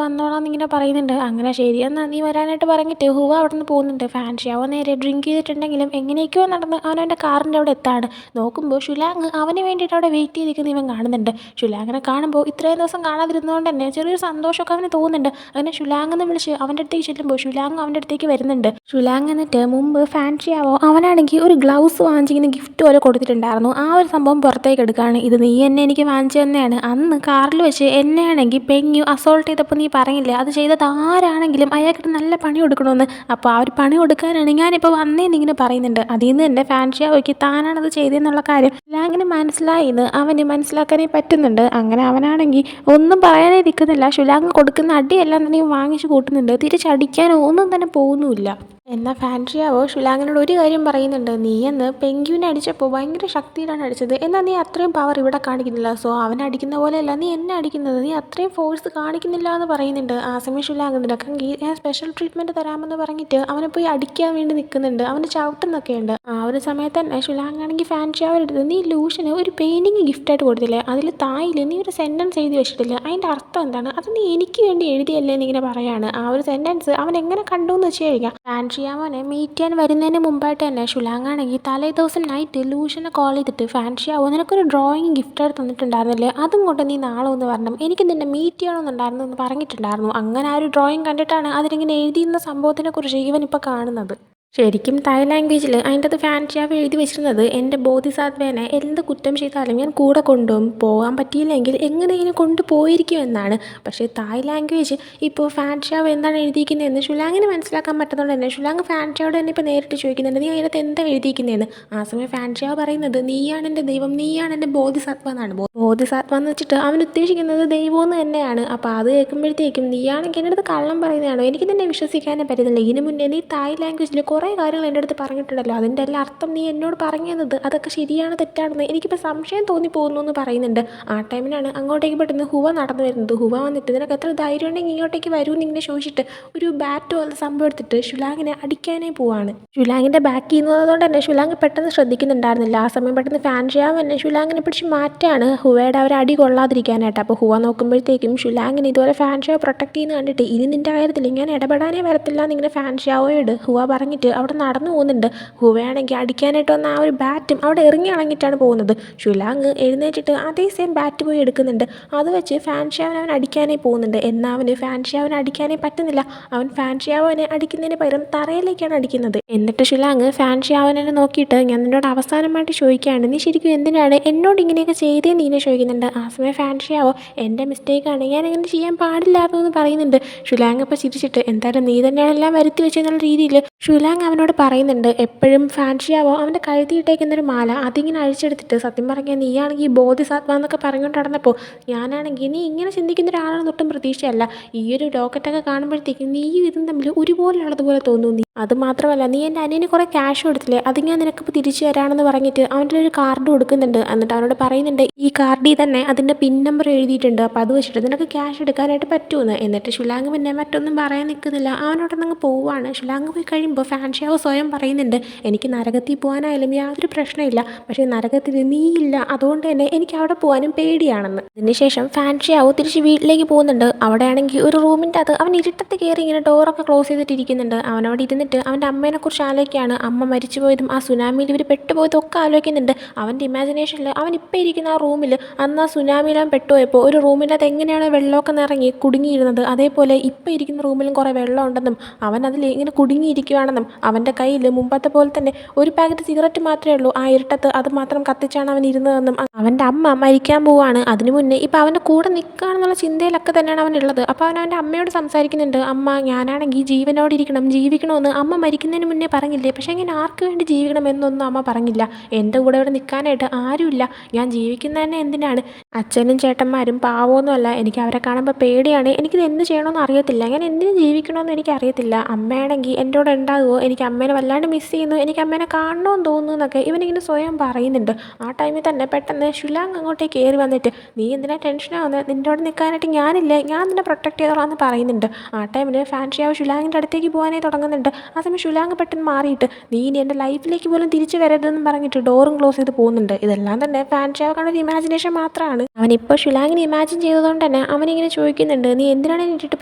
വന്നോളാം എന്നിങ്ങനെ പറയുന്നുണ്ട്. അങ്ങനെ ശരി എന്നാൽ നീ വരാനായിട്ട് പറഞ്ഞിട്ട് ഹുവ അവിടെ നിന്ന് പോകുന്നുണ്ട്. ഫാൻഷിയാവോ നേരെ ഡ്രിങ്ക് ചെയ്തിട്ടുണ്ടെങ്കിലും എങ്ങനെയൊക്കെയോ നടന്ന് അവനവൻ്റെ കാറിൻ്റെ അവിടെ എത്താണ്. നോക്കുമ്പോൾ ഷുലാങ് അവന് വേണ്ടിയിട്ട് അവിടെ വെയിറ്റ് ചെയ്തിരിക്കുന്ന ഇവൻ കാണുന്നുണ്ട്. ഷുലാങ്ങിനെ കാണുമ്പോൾ ഇത്രയും ദിവസം കാണാതിരുന്നതുകൊണ്ട് തന്നെ ചെറിയൊരു സന്തോഷമൊക്കെ അവന് തോന്നുന്നുണ്ട്. അങ്ങനെ ഷുലാങ് എന്ന് വിളിച്ച് അവൻ്റെ അടുത്തേക്ക് ചെല്ലുമ്പോൾ ഷുലാങ് അവൻ്റെ അടുത്തേക്ക് വരുന്നുണ്ട്. ഷുലാങ് എന്നിട്ട് മുമ്പ് ഫാൻഷിയാവോ അവനാണെങ്കിൽ ഒരു ഗ്ലൗസ് വാങ്ങിച്ചിങ്ങനെ ഗിഫ്റ്റ് പോലെ കൊടുത്തിട്ടുണ്ടായിരുന്നു. ആ ഒരു സംഭവം പുറത്തേക്ക് എടുക്കുകയാണ്. ഇത് നീ എന്നെ എനിക്ക് വാങ്ങിച്ചു തന്നെയാണ്, അന്ന് കാറിൽ വെച്ച് എന്നെയാണെങ്കിൽ പെങ്ങു അസോൾട്ട് ചെയ്തപ്പോൾ നീ പറഞ്ഞില്ലേ അത് ചെയ്തത് ആരാണെങ്കിലും അയാൾക്കിട്ട് നല്ല പണി കൊടുക്കണമെന്ന്, അപ്പോൾ ആ ഒരു പണി കൊടുക്കാനാണ് ഞാനിപ്പോൾ വന്നേന്നിങ്ങനെ പറയുന്നുണ്ട്. അതിൽ നിന്ന് തന്നെ ഫാൻഷിയാവോയ്ക്ക് താനാണത് ചെയ്തതെന്നുള്ള കാര്യം ഷുലാങ്ങിന് മനസ്സിലായിന്ന് അവന് മനസ്സിലാക്കാനേ പറ്റുന്നുണ്ട്. അങ്ങനെ അവനാണെങ്കിൽ ഒന്നും പറയാനേ നിൽക്കുന്നില്ല. ഷുലാങ് കൊടുക്കുന്ന അടിയെല്ലാം തന്നെ വാങ്ങിച്ച് കൂട്ടുന്നുണ്ട്, തിരിച്ചടിക്കാനോ ഒന്നും തന്നെ പോകുന്നുമില്ല. എന്നാൽ ഫാൻഷിയാവോ ഷുലാങ്ങിനോട് ഒരു കാര്യം പറയുന്നുണ്ട്, നീ എന്ന് പെങ്ക്വിനെ അടിച്ചപ്പോൾ ഭയങ്കര ശക്തിയിലാണ് അടിച്ചത്, എന്നാൽ നീ അത്രയും പവർ ഇവിടെ കാണിക്കുന്നില്ല, സോ അവനെ അടിക്കുന്ന പോലെയല്ല നീ എന്നെ അടിക്കുന്നത്, നീ അത്രയും ഫോഴ്സ് കാണിക്കുന്നില്ല എന്ന് പറയുന്നുണ്ട്. ആ സമയം ഷുലാങ് നിനക്കെങ്കിൽ ഞാൻ സ്പെഷ്യൽ ട്രീറ്റ്മെൻറ്റ് തരാമെന്ന് പറഞ്ഞിട്ട് അവനെ പോയി അടിക്കാൻ വേണ്ടി നിൽക്കുന്നുണ്ട്, അവന് ചവിട്ടുന്നൊക്കെ ഉണ്ട്. ആ ഒരു സമയത്ത് തന്നെ ഷുലാങ് ആണെങ്കിൽ ഫാൻഷിയാവോയുടെ അടുത്ത് നീ ലൂഷന് ഒരു പെയിൻറ്റിങ് ഗിഫ്റ്റായിട്ട് കൊടുത്തില്ലേ, അതിൽ തായിൽ നീ ഒരു സെൻറ്റൻസ് എഴുതി വെച്ചിട്ടില്ല, അതിൻ്റെ അർത്ഥം എന്താണ്, അത് നീ എനിക്ക് വേണ്ടി എഴുതിയല്ലേ എന്നിങ്ങനെ പറയാണ്. ആ ഒരു സെൻറ്റൻസ് അവൻ എങ്ങനെ കണ്ടു എന്ന് വെച്ച് കഴിഞ്ഞാൽ ഫാൻഷിയാവോനെ മീറ്റ് ചെയ്യാൻ വരുന്നതിന് മുമ്പായിട്ട് തന്നെ ഷുലാങ്ങാണെങ്കിൽ തലേ ദിവസം നൈറ്റ് ലൂഷനെ കോൾ ചെയ്തിട്ട് ഫാൻഷിയാവോ നിനക്കൊരു ഡ്രോയിങ് ഗിഫ്റ്റായിട്ട് തന്നിട്ടുണ്ടായിരുന്നില്ലേ, അതും കൊണ്ട് നീ നാളെ ഒന്ന് വരണം, എനിക്ക് നിന്നെ മീറ്റ് ചെയ്യണമെന്നുണ്ടായിരുന്നു എന്ന് പറഞ്ഞിട്ടുണ്ടായിരുന്നു. അങ്ങനെ ആ ഒരു ഡ്രോയിങ് കണ്ടിട്ടാണ് അതിലിങ്ങനെ എഴുതിയിരുന്ന സംഭവത്തിനെക്കുറിച്ച് ഇവനിപ്പോൾ കാണുന്നത്. ശരിക്കും തായ് ലാംഗ്വേജിൽ അതിൻ്റെ അത് ഫാൻഷിയാവ് എഴുതി വെച്ചിരുന്നത് എൻ്റെ ബോധിസാത്വേനെ എന്ത് കുറ്റം ചെയ്താലും ഞാൻ കൂടെ കൊണ്ടുപോകും, പോകാൻ പറ്റിയില്ലെങ്കിൽ എങ്ങനെയെങ്കിലും കൊണ്ടുപോയിരിക്കും എന്നാണ്. പക്ഷേ തായ് ലാംഗ്വേജ് ഇപ്പോൾ ഫാൻഷിയാവ് എന്താണ് എഴുതിയിരിക്കുന്നതെന്ന് ഷുലാങ്ങിന് മനസ്സിലാക്കാൻ പറ്റുന്നതുകൊണ്ട് തന്നെ ഷുലാങ് ഫാൻഷിയാവോട് തന്നെ ഇപ്പോൾ നേരിട്ട് ചോദിക്കുന്നുണ്ട്, നീ അതിനകത്ത് എന്താ എഴുതിയിരിക്കുന്നതെന്ന്. ആ സമയം ഫാൻഷിയാവ് പറയുന്നത് നീയാണ് എൻ്റെ ദൈവം, നീയാണ് എൻ്റെ ബോധിസത്വ എന്നാണ്. ബോധിസത്വ എന്ന് വെച്ചിട്ട് അവൻ ഉദ്ദേശിക്കുന്നത് ദൈവമെന്ന് തന്നെയാണ്. അപ്പോൾ അത് കേൾക്കുമ്പോഴത്തേക്കും നീയാണെങ്കിൽ എൻ്റെ അടുത്ത് കള്ളം പറയുന്നതാണോ, എനിക്ക് നിന്നെ വിശ്വസിക്കാനേ പറ്റുന്നില്ല. ഇതിന് മുന്നേ നീ തായ് ലാംഗ്വേജിൽ കുറേ കാര്യങ്ങൾ എൻ്റെ അടുത്ത് പറഞ്ഞിട്ടുണ്ടല്ലോ, അതിൻ്റെ എല്ലാം അർത്ഥം നീ എന്നോട് പറഞ്ഞു തന്നത് അതൊക്കെ ശരിയാണ് തെറ്റാണെന്ന് എനിക്കിപ്പോൾ സംശയം തോന്നിപ്പോകുന്നു എന്ന് പറയുന്നുണ്ട്. ആ ടൈമിനാണ് അങ്ങോട്ടേക്ക് പെട്ടെന്ന് ഹുവ നടന്നു വരുന്നത്. ഹുവ വന്നിട്ട് നിനക്ക് എത്ര ധൈര്യം ഉണ്ടെങ്കിൽ ഇങ്ങോട്ടേക്ക് വരൂ എന്നിങ്ങനെ ചോദിച്ചിട്ട് ഒരു ബാറ്റ് പോലെ സംഭവം എടുത്തിട്ട് ഷുലാങ്ങിനെ അടിക്കാനേ പോവാണ്. ഷുലാങ്ങിൻ്റെ ബാക്ക് ചെയ്യുന്നതുകൊണ്ട് തന്നെ ഷുലാങ് പെട്ടെന്ന് ശ്രദ്ധിക്കുന്നുണ്ടായിരുന്നില്ല. ആ സമയം പെട്ടെന്ന് ഫാൻഷിയാവ് തന്നെ ഷുലാങ്ങിനെ പിടിച്ച് മാറ്റാണ് ഹുവയുടെ അവർ അടി കൊള്ളാതിരിക്കാനായിട്ട്. അപ്പോൾ ഹുവ നോക്കുമ്പോഴത്തേക്കും ഷുലാങ്ങിന് ഇതുപോലെ ഫാൻഷിയാവ് പ്രൊട്ടക്ട് ചെയ്യുന്ന കണ്ടിട്ട് ഇനി നിൻ്റെ കാര്യത്തിൽ ഞാൻ ഇടപെടാനേ വരത്തില്ല എന്നിങ്ങനെ ഫാൻഷിയാവോയോട് ഹുവ പറഞ്ഞിട്ട് അവിടെ നടന്നു പോകുന്നുണ്ട്. ഹുവയാണെങ്കിൽ അടിക്കാനായിട്ട് വന്ന ആ ഒരു ബാറ്റും അവിടെ ഇറങ്ങി ഇളങ്ങിയിട്ടാണ് പോകുന്നത്. ഷുലാങ് എഴുന്നേറ്റിട്ട് അതേ സെയിം ബാറ്റ് പോയി എടുക്കുന്നുണ്ട്. അത് വെച്ച് ഫാൻഷിയാവിനെ അവൻ അടിക്കാനേ പോകുന്നുണ്ട്. എന്നാൽ അവന് ഫാൻഷിയാവിനെ അടിക്കാനേ പറ്റുന്നില്ല. അവൻ ഫാൻഷിയാവിനെ അടിക്കുന്നതിന് പകരം തറയിലേക്കാണ് അടിക്കുന്നത്. എന്നിട്ട് ഷുലാങ് ഫാൻഷിയാവിനെ നോക്കിയിട്ട് ഞാൻ നിന്നോട് അവസാനമായിട്ട് ചോദിക്കുകയാണ്, നീ ശരിക്കും എന്തിനാണ് എന്നോട് ഇങ്ങനെയൊക്കെ ചെയ്തേ നീനെ ചോദിക്കുന്നുണ്ട്. ആ സമയം ഫാൻഷിയാവോ എൻ്റെ മിസ്റ്റേക്കാണ്, ഞാൻ അങ്ങനെ ചെയ്യാൻ പാടില്ലായിരുന്നു എന്ന് പറയുന്നുണ്ട്. ഷുലാങ് ഇപ്പോൾ ചിരിച്ചിട്ട് എന്തായാലും നീ തന്നെയാണ് എല്ലാം വരുത്തി വെച്ചെന്നുള്ള രീതിയിൽ ഷുലാങ് അവനോട് പറയുന്നുണ്ട്. എപ്പോഴും ഫാൻഷിയാവോ അവൻ്റെ കഴുത്തിയിട്ടേക്കുന്നൊരു മാല അതിങ്ങനെ അഴിച്ചെടുത്തിട്ട് സത്യം പറഞ്ഞാൽ നീയാണെങ്കിൽ ബോധിസാത്വ എന്നൊക്കെ പറഞ്ഞുകൊണ്ട് നടന്നപ്പോൾ ഞാനാണെങ്കിൽ നീ ഇങ്ങനെ ചിന്തിക്കുന്ന ഒരാളാണെന്ന് ഒട്ടും പ്രതീക്ഷയല്ല. ഈ ഒരു ലോക്കറ്റൊക്കെ കാണുമ്പോഴത്തേക്കും നീയും ഇതും തമ്മിൽ ഒരുപോലെയുള്ളതുപോലെ തോന്നുന്നു. അത് മാത്രമല്ല നീ എൻ്റെ അനിയന് കുറേ ക്യാഷ് കൊടുത്തില്ലേ, അത് ഞാൻ നിനക്കിപ്പോൾ തിരിച്ചു തരാമെന്ന് പറഞ്ഞിട്ട് അവൻ്റെ ഒരു കാർഡ് കൊടുക്കുന്നുണ്ട്. എന്നിട്ട് അവനോട് പറയുന്നുണ്ട് ഈ കാർഡിൽ തന്നെ അതിൻ്റെ പിൻ നമ്പർ എഴുതിയിട്ടുണ്ട്, അപ്പോൾ അത് വെച്ചിട്ട് നിനക്ക് ക്യാഷ് എടുക്കാനായിട്ട് പറ്റുമെന്ന്. എന്നിട്ട് ഷുലാങ് പിന്നെ മറ്റൊന്നും പറയാൻ നിൽക്കുന്നില്ല, അവനോടൊന്നങ്ങ് പോവുകയാണ്. ഷുലാങ് പോയി കഴിയുമ്പോൾ ഫാൻഷിയാവ് സ്വയം പറയുന്നുണ്ട് എനിക്ക് നരകത്തിൽ പോകാനായാലും യാതൊരു പ്രശ്നമില്ല, പക്ഷേ നരകത്തിൽ നീയില്ല, അതുകൊണ്ട് തന്നെ എനിക്ക് അവിടെ പോകാനും പേടിയാണെന്ന്. അതിനുശേഷം ഫാൻഷിയാവ് തിരിച്ച് വീട്ടിലേക്ക് പോകുന്നുണ്ട്. അവിടെയാണെങ്കിൽ ഒരു റൂമിൻ്റെ അത് അവൻ ഇരുട്ടത്ത് കയറി ഇങ്ങനെ ഡോറൊക്കെ ക്ലോസ് ചെയ്തിട്ടിരിക്കുന്നുണ്ട്. അവനവിടെ ഇരുന്നിട്ട് അവൻ്റെ അമ്മേനെക്കുറിച്ച് ആലോചിക്കുകയാണ്. അമ്മ മരിച്ചുപോയതും ആ സുനാമിയിൽ ഇവർ പെട്ടുപോയതും ഒക്കെ ആലോചിക്കുന്നുണ്ട്. അവൻ്റെ ഇമാജിനേഷനിൽ അവൻ ഇപ്പോൾ ഇരിക്കുന്ന ആ റൂമിൽ അന്ന് ആ സുനാമിയിൽ അവൻ പെട്ടുപോയപ്പോൾ ഒരു റൂമിനകത്ത് എങ്ങനെയാണ് വെള്ളമൊക്കെ നിറങ്ങി കുടുങ്ങിയിരുന്നത്, അതേപോലെ ഇപ്പോൾ ഇരിക്കുന്ന റൂമിലും കുറേ വെള്ളം ഉണ്ടെന്നും അവൻ അതിൽ ഇങ്ങനെ കുടുങ്ങിയിരിക്കുകയാണെന്നും അവൻ്റെ കയ്യിൽ മുമ്പത്തെ പോലെ തന്നെ ഒരു പാക്കറ്റ് സിഗരറ്റ് മാത്രമേ ഉള്ളൂ, ആ ഇരുട്ടത്ത് അത് മാത്രം കത്തിച്ചാണ് അവൻ ഇരുന്നതെന്നും അവൻ്റെ അമ്മ മരിക്കാൻ പോവുകയാണ്. അതിനു മുന്നേ ഇപ്പോൾ അവൻ്റെ കൂടെ നിൽക്കുകയാണെന്നുള്ള ചിന്തയിലൊക്കെ തന്നെയാണ് അവനുള്ളത്. അപ്പോൾ അവൻ്റെ അമ്മയോട് സംസാരിക്കുന്നുണ്ട്, അമ്മ ഞാനാണെങ്കിൽ ജീവനോടെ ഇരിക്കണം, ജീവിക്കണമെന്ന് അമ്മ മരിക്കുന്നതിന് മുന്നേ പറഞ്ഞില്ലേ, പക്ഷേ ഇങ്ങനെ ആർക്ക് വേണ്ടി ജീവിക്കണം എന്നൊന്നും അമ്മ പറഞ്ഞില്ല. എൻ്റെ കൂടെ ഇവിടെ നിൽക്കാനായിട്ട് ആരുമില്ല, ഞാൻ ജീവിക്കുന്നത് തന്നെ എന്തിനാണ്, അച്ഛനും ചേട്ടന്മാരും പാവമൊന്നുമല്ല, എനിക്ക് അവരെ കാണുമ്പോൾ പേടിയാണ്, എനിക്കിത് എന്ത് ചെയ്യണമെന്ന് അറിയത്തില്ല, ഞാൻ എന്തിനു ജീവിക്കണമെന്ന് എനിക്കറിയത്തില്ല, അമ്മയാണെങ്കിൽ എൻ്റെ കൂടെ ഉണ്ടാകുമോ, എനിക്ക് അമ്മേനെ വല്ലാണ്ട് മിസ് ചെയ്യുന്നു, എനിക്ക് അമ്മേനെ കാണണമെന്ന് തോന്നുന്നു എന്നൊക്കെ ഇവനിങ്ങനെ സ്വയം പറയുന്നുണ്ട്. ആ ടൈമിൽ തന്നെ പെട്ടെന്ന് ഷുലാങ് അങ്ങോട്ടേക്ക് കയറി വന്നിട്ട് നീ എന്തിനാ ടെൻഷനാവുന്നത്, നിൻ്റെ അവിടെ നിൽക്കാനായിട്ട് ഞാനില്ലേ, ഞാൻ നിന്നെ പ്രൊട്ടക്ട് ചെയ്തോളാം എന്ന് പറയുന്നുണ്ട്. ആ ടൈമിൽ ഫാൻഷിയാവ് ഷുലാങ്ങിൻ്റെ അടുത്തേക്ക് പോകാനായി തുടങ്ങുന്നുണ്ട്. ആ സമയം ഷുലാങ് പെട്ടെന്ന് മാറിയിട്ട് നീ ഇനി എൻ്റെ ലൈഫിലേക്ക് പോലും തിരിച്ചു വരരുതെന്ന് പറഞ്ഞിട്ട് ഡോറും ക്ലോസ് ചെയ്ത് പോകുന്നുണ്ട്. ഇതെല്ലാം തന്നെ ഫാൻഷിയാവ്ക്കാണ് ഒരു ഇമാജിനേഷൻ മാത്രമാണ്. അവനിപ്പോൾ ഷുലാങ്ങിനെ ഇമാജിൻ ചെയ്തതുകൊണ്ട് തന്നെ അവനിങ്ങനെ ചോദിക്കുന്നുണ്ട്, നീ എന്തിനാണ് എന്നിട്ട്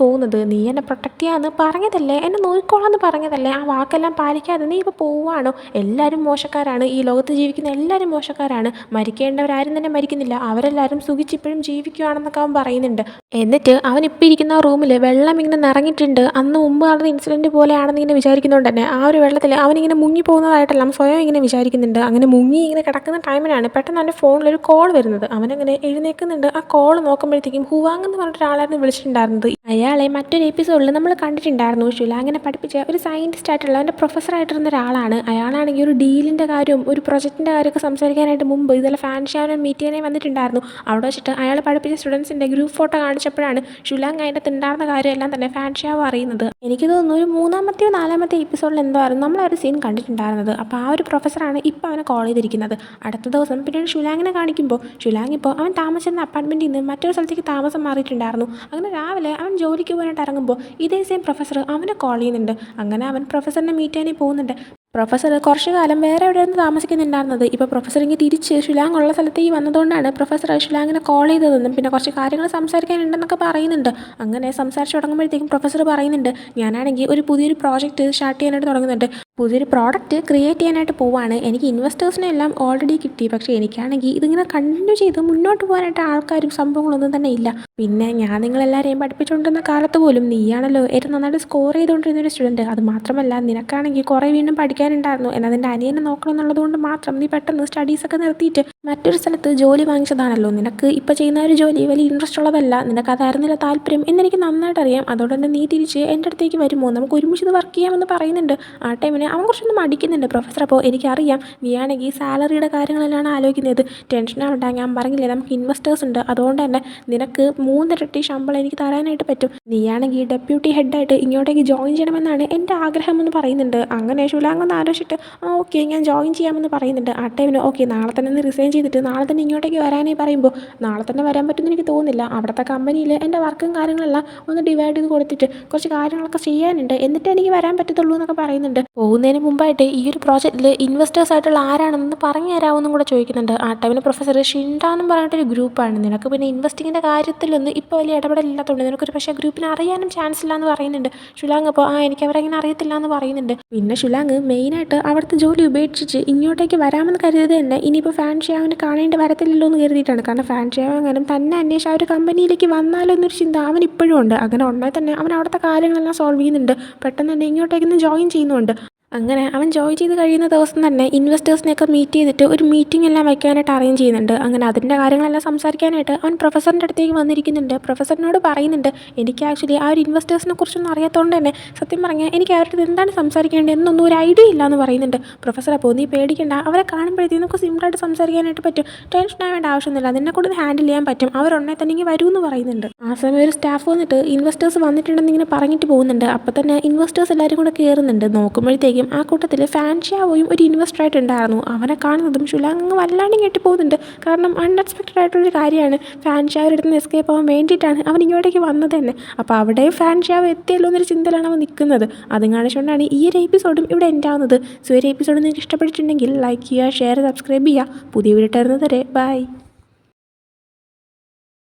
പോകുന്നത്, നീ എന്നെ പ്രൊട്ടക്ട് ചെയ്യാമെന്ന് പറഞ്ഞതല്ലേ, എന്നെ നോക്കിക്കോളാമെന്ന് പറഞ്ഞതല്ലേ, ആ വാക്കെല്ലാം പാലിക്കാതെ നീ ഇപ്പോൾ പോവുകയാണോ, എല്ലാവരും മോശക്കാരാണ്, ഈ ലോകത്ത് ജീവിക്കുന്ന എല്ലാവരും മോശക്കാരാണ്, മരിക്കേണ്ടവരാരും തന്നെ മരിക്കുന്നില്ല, അവരെല്ലാവരും സുഖിച്ചിപ്പോഴും ജീവിക്കുകയാണെന്നൊക്കെ അവൻ പറയുന്നുണ്ട്. എന്നിട്ട് അവൻ ഇപ്പോൾ ഇരിക്കുന്ന റൂമിൽ വെള്ളം ഇങ്ങനെ നിറഞ്ഞിട്ടുണ്ട്, അന്ന് മുമ്പ് നടന്ന ഇൻസിഡൻറ്റ് പോലെയാണെന്ന് ഇങ്ങനെ വിചാരിക്കുന്നതുകൊണ്ട് തന്നെ ആ ഒരു വെള്ളത്തിൽ അവനിങ്ങനെ മുങ്ങി പോകുന്നതായിട്ടെല്ലാം സ്വയം ഇങ്ങനെ വിചാരിക്കുന്നുണ്ട്. അങ്ങനെ മുങ്ങി ഇങ്ങനെ കിടക്കുന്ന ടൈമിനാണ് പെട്ടെന്ന് അവൻ്റെ ഫോണിലൊരു കോൾ വരുന്നത്. അവനങ്ങനെ എഴുന്നേൽക്കുന്നുണ്ട്. ആ കോൾ നോക്കുമ്പോഴത്തേക്കും ഹുവാങ് എന്ന് പറഞ്ഞിട്ട് ഒരാളായിരുന്നു വിളിച്ചിട്ടുണ്ടായിരുന്നത്. അയാളെ മറ്റൊരു എപ്പിസോഡിൽ നമ്മൾ കണ്ടിട്ടുണ്ടായിരുന്നു. ഷുലാങ്ങിനെ പഠിപ്പിച്ച ഒരു സയൻറ്റിസ്റ്റ് ആയിട്ടുള്ള അവൻ്റെ പ്രൊഫസറായിട്ടിരുന്ന ഒരാളാണ്. അയാളാണെങ്കിൽ ഒരു ഡീലിൻ്റെ കാര്യവും ഒരു പ്രൊജക്റ്റിൻ്റെ കാര്യമൊക്കെ സംസാരിക്കാനായിട്ട് മുമ്പ് ഇതുപോലെ ഫാൻഷിയാവിനെ മീറ്റ് ചെയ്യാനായി വന്നിട്ടുണ്ടായിരുന്നു. അവിടെ വെച്ചിട്ട് അയാൾ പഠിപ്പിച്ച സ്റ്റുഡൻസിൻ്റെ ഗ്രൂപ്പ് ഫോട്ടോ കാണിച്ചപ്പോഴാണ് ഷുലാങ് അതിൻ്റെ ഉണ്ടായിരുന്ന കാര്യമെല്ലാം തന്നെ ഫാൻഷിയാവ് അറിയുന്നത്. എനിക്ക് തോന്നുന്നു ഒരു മൂന്നാമത്തെയോ നാലാമത്തെ എപ്പിസോഡിൽ എന്തോ ആയിരുന്നു നമ്മൾ ആ ഒരു സീൻ കണ്ടിട്ടുണ്ടായിരുന്നത്. അപ്പോൾ ആ ഒരു പ്രൊഫസറാണ് ഇപ്പോൾ അവനെ കോൾ ചെയ്തിരിക്കുന്നത്. അടുത്ത ദിവസം പിന്നീട് ഷുലാങ്ങിനെ കാണിക്കുമ്പോൾ ഷുലാങ് ഇപ്പോൾ അവൻ താമസിച്ചിരുന്ന അപ്പാർട്ട്മെൻറ്റിൽ നിന്ന് മറ്റൊരു സ്ഥലത്തേക്ക് താമസം മാറിയിട്ടുണ്ടായിരുന്നു. അങ്ങനെ രാവിലെ അവൻ ജോലിക്ക് പോകാനായിട്ട് ഇറങ്ങുമ്പോൾ ഇതേ സെയിം പ്രൊഫസർ അവനെ കോൾ ചെയ്യുന്നുണ്ട്. അങ്ങനെ അവൻ പ്രൊഫസറിനെ മീറ്റ് ചെയ്യാനേ പോകുന്നുണ്ട്. പ്രൊഫസർ കുറച്ചു കാലം വേറെ എവിടെയായിരുന്നു താമസിക്കുന്നുണ്ടായിരുന്നത്. ഇപ്പോൾ പ്രൊഫസർ ഇങ്ങനെ തിരിച്ച് ഷിലാങ് ഉള്ള സ്ഥലത്തേക്ക് വന്നതുകൊണ്ടാണ് പ്രൊഫസർ ഷിലാങ്ങിനെ കോൾ ചെയ്തതെന്നും പിന്നെ കുറച്ച് കാര്യങ്ങൾ സംസാരിക്കാനുണ്ടെന്നൊക്കെ പറയുന്നുണ്ട്. അങ്ങനെ സംസാരിച്ച് തുടങ്ങുമ്പോഴത്തേക്കും പ്രൊഫസർ പറയുന്നുണ്ട്, ഞാനാണെങ്കിൽ ഒരു പുതിയൊരു പ്രോജക്റ്റ് സ്റ്റാർട്ട് ചെയ്യാനായിട്ട് തുടങ്ങുന്നുണ്ട്. പുതിയൊരു പ്രോഡക്റ്റ് ക്രിയേറ്റ് ചെയ്യാനായിട്ട് പോവാണ്. എനിക്ക് ഇൻവെസ്റ്റേഴ്സിനെ എല്ലാം ഓൾറെഡി കിട്ടി. പക്ഷേ എനിക്കാണെങ്കിൽ ഇതിങ്ങനെ കണ്ടിന്യൂ ചെയ്ത് മുന്നോട്ട് പോകാനായിട്ട് ആൾക്കാരും സംഭവങ്ങളൊന്നും തന്നെ ഇല്ല. പിന്നെ ഞാൻ നിങ്ങളെല്ലാവരെയും പഠിപ്പിച്ചുകൊണ്ടിരുന്ന കാലത്ത് പോലും നീയാണല്ലോ ഏറ്റവും നന്നായിട്ട് സ്കോർ ചെയ്തുകൊണ്ടിരുന്ന ഒരു സ്റ്റുഡൻറ്റ്. അത് മാത്രമല്ല നിനക്കാണെങ്കിൽ കുറേ വീണ്ടും പഠിക്കാനുണ്ടായിരുന്നു. എന്നാൽ നിൻ്റെ അനിയനെ നോക്കണം എന്നുള്ളതുകൊണ്ട് മാത്രം നീ പെട്ടെന്ന് സ്റ്റഡീസൊക്കെ നിർത്തിയിട്ട് മറ്റൊരു സ്ഥലത്ത് ജോലി വാങ്ങിച്ചതാണല്ലോ. നിനക്ക് ഇപ്പോൾ ചെയ്യുന്ന ഒരു ജോലി വലിയ ഇൻട്രസ്റ്റ് ഉള്ളതല്ല, നിനക്കതായിരുന്നില്ല താല്പര്യം എന്നെനിക്ക് നന്നായിട്ട് അറിയാം. അതുകൊണ്ട് തന്നെ നീ തിരിച്ച് എൻ്റെ അടുത്തേക്ക് വരുമോ, നമുക്ക് ഒരുമിച്ച് ഇത് വർക്ക് ചെയ്യാമെന്ന് പറയുന്നുണ്ട്. ആ ടൈമിന് അവൻ കുറച്ചൊന്ന് മടിക്കുന്നുണ്ട് പ്രൊഫസർ. അപ്പോൾ എനിക്കറിയാം നീയാണെങ്കിൽ സാലറിയുടെ കാര്യങ്ങളെല്ലാം ആലോചിക്കുന്നത്. ടെൻഷൻ ആവണ്ട, ഞാൻ പറഞ്ഞില്ലേ നമുക്ക് ഇൻവെസ്റ്റേഴ്സ് ഉണ്ട്, അതുകൊണ്ട് തന്നെ നിനക്ക് 3 ഇരട്ടി ശമ്പളം എനിക്ക് തരാനായിട്ട് പറ്റും. നീയാണെങ്കിൽ ഡെപ്യൂട്ടി ഹെഡായിട്ട് ഇങ്ങോട്ടേക്ക് ജോയിൻ ചെയ്യണമെന്നാണ് എൻ്റെ ആഗ്രഹം എന്ന് പറയുന്നുണ്ട്. അങ്ങനെ ഷുലാങ് ഒന്ന് ആലോചിച്ചിട്ട് ഓക്കെ ഞാൻ ജോയിൻ ചെയ്യാമെന്ന് പറയുന്നുണ്ട്. ആ ടൈമിന് ഓക്കെ നാളെ തന്നെ ഒന്ന് റിസൈൻ ചെയ്തിട്ട് നാളെ തന്നെ ഇങ്ങോട്ടേക്ക് വരാനായി പറയുമ്പോൾ നാളെ തന്നെ വരാൻ പറ്റുമെന്ന് എനിക്ക് തോന്നുന്നില്ല. അവിടുത്തെ കമ്പനിയിൽ എൻ്റെ വർക്കും കാര്യങ്ങളെല്ലാം ഒന്ന് ഡിവൈഡ് ചെയ്ത് കൊടുത്തിട്ട് കുറച്ച് കാര്യങ്ങളൊക്കെ ചെയ്യാനുണ്ട്, എന്നിട്ട് എനിക്ക് വരാൻ പറ്റത്തുള്ളൂ എന്നൊക്കെ പറയുന്നുണ്ട്. പോകുന്നതിന് മുമ്പായിട്ട് ഈ ഒരു പ്രോജക്റ്റിൽ ഇൻവെസ്റ്റേഴ്സ് ആയിട്ടുള്ള ആരാണെന്ന് പറഞ്ഞു തരാമെന്നും കൂടെ ചോദിക്കുന്നുണ്ട്. ആ ടൈമിന് പ്രൊഫസർ ഷിൻഡ എന്നും പറഞ്ഞിട്ടൊരു ഗ്രൂപ്പാണ്. നിനക്ക് പിന്നെ ഇൻവെസ്റ്റിങ്ങിൻ്റെ കാര്യത്തിലൊന്നും ഇപ്പോൾ വലിയ ഇടപെടലില്ലാത്തതുകൊണ്ട് നിനക്കൊരു പക്ഷേ ഗ്രൂപ്പിനെ അറിയാനും ചാൻസ് ഇല്ല എന്ന് പറയുന്നുണ്ട് ഷുലാങ്. അപ്പോൾ എനിക്ക് അവരങ്ങനെ അറിയത്തില്ല എന്ന് പറയുന്നുണ്ട്. പിന്നെ ഷുലാങ് മെയിനായിട്ട് അവിടുത്തെ ജോലി ഉപേക്ഷിച്ച് ഇങ്ങോട്ടേക്ക് വരാമെന്ന് കരുതിയത് തന്നെ ഇനിയിപ്പോൾ ഫാൻ ഷിയാവിനെ കാണേണ്ടി വരത്തില്ലല്ലോ എന്ന് കരുതിയിട്ടാണ്. കാരണം ഫാൻ ഷിയാവെങ്ങാനും തന്നെ അന്വേഷിച്ച് ആ ഒരു കമ്പനിയിലേക്ക് വന്നാലോ എന്നൊരു ചിന്ത അവൻ ഇപ്പോഴും ഉണ്ട്. അങ്ങനെ ഉടനെ തന്നെ അവൻ അവിടുത്തെ കാര്യങ്ങളെല്ലാം സോൾവ് ചെയ്യുന്നുണ്ട്. പെട്ടെന്ന് തന്നെ ഇങ്ങോട്ടേക്കൊന്ന് ജോയിൻ ചെയ്യുന്നുണ്ട്. അങ്ങനെ അവൻ ജോയിൻ ചെയ്ത് കഴിയുന്ന ദിവസം തന്നെ ഇൻവെസ്റ്റേഴ്സിനെയൊക്കെ മീറ്റ് ചെയ്തിട്ട് ഒരു മീറ്റിംഗ് എല്ലാം വയ്ക്കാനായിട്ട് അറേഞ്ച് ചെയ്യുന്നുണ്ട്. അങ്ങനെ അതിൻ്റെ കാര്യങ്ങളെല്ലാം സംസാരിക്കാനായിട്ട് അവൻ പ്രൊഫസറിൻ്റെ അടുത്തേക്ക് വന്നിരിക്കുന്നുണ്ട്. പ്രൊഫസറിനോട് പറയുന്നുണ്ട്, എനിക്ക് ആക്ച്വലി ആ ഒരു ഇൻവെസ്റ്റേഴ്സിനെ കുറിച്ചൊന്നും അറിയാത്തതുകൊണ്ട് തന്നെ സത്യം പറഞ്ഞാൽ എനിക്ക് അവരുടെ എന്താണ് സംസാരിക്കേണ്ടത് എന്നൊന്നും ഒരു ഐഡിയ ഇല്ല എന്ന് പറയുന്നുണ്ട്. പ്രൊഫസർ അപ്പോൾ നീ പേടിക്കേണ്ട, അവരെ കാണുമ്പോഴത്തേക്കും നമുക്ക് സിമ്പിളായിട്ട് സംസാരിക്കാനായിട്ട് പറ്റും, ടെൻഷൻ ആവേണ്ട ആവശ്യമൊന്നുമില്ല, അതിനെ കൂടെ ഹാൻഡിൽ ചെയ്യാൻ പറ്റും, അവരുടനെ തന്നെ ഇങ്ങനെ വരൂ എന്ന് പറയുന്നുണ്ട്. ആ സമയം ഒരു സ്റ്റാഫ് വന്നിട്ട് ഇൻവെസ്റ്റേഴ്സ് വന്നിട്ടുണ്ടെന്ന് ഇങ്ങനെ പറഞ്ഞിട്ട് പോകുന്നുണ്ട്. അപ്പോൾ തന്നെ ഇൻവെസ്റ്റേഴ്സ് എല്ലാവരും കൂടെ കയറുന്നുണ്ട്. നോക്കുമ്പോഴത്തേക്കും ആ കൂട്ടത്തിൽ ഫാൻ ഷിയാവോയും ഒരു ഇൻവെസ്റ്റർ ആയിട്ടുണ്ടായിരുന്നു. അവനെ കാണുന്നതും ഷുലാങ് വല്ലാണ്ട് ഞെട്ടിപ്പോകുന്നുണ്ട്. കാരണം അൺഎക്സ്പെക്റ്റഡ് ആയിട്ടുള്ളൊരു കാര്യമാണ്. ഫാൻ ഷിയാവോയുടെ അടുത്ത് നിന്ന് എസ്കേപ്പ് ആവാൻ വേണ്ടിയിട്ടാണ് അവൻ ഇങ്ങോട്ടേക്ക് വന്നത് തന്നെ. അപ്പോൾ അവിടെയും ഫാൻ ഷിയാവോ എത്തിയല്ലോ എന്നൊരു ചിന്തയിലാണ് അവൻ നിൽക്കുന്നത്. അതും കാണിച്ചുകൊണ്ടാണ് ഈ ഒരു എപ്പിസോഡും ഇവിടെ എൻഡ് ആവുന്നത്. സോ ഒരു എപ്പിസോഡ് നിങ്ങൾക്ക് ഇഷ്ടപ്പെട്ടിട്ടുണ്ടെങ്കിൽ ലൈക്ക് ചെയ്യുക, ഷെയർ, സബ്സ്ക്രൈബ് ചെയ്യുക. പുതിയ വീഡിയോ ഇട്ടുതരുന്നത് വരെ ബൈ.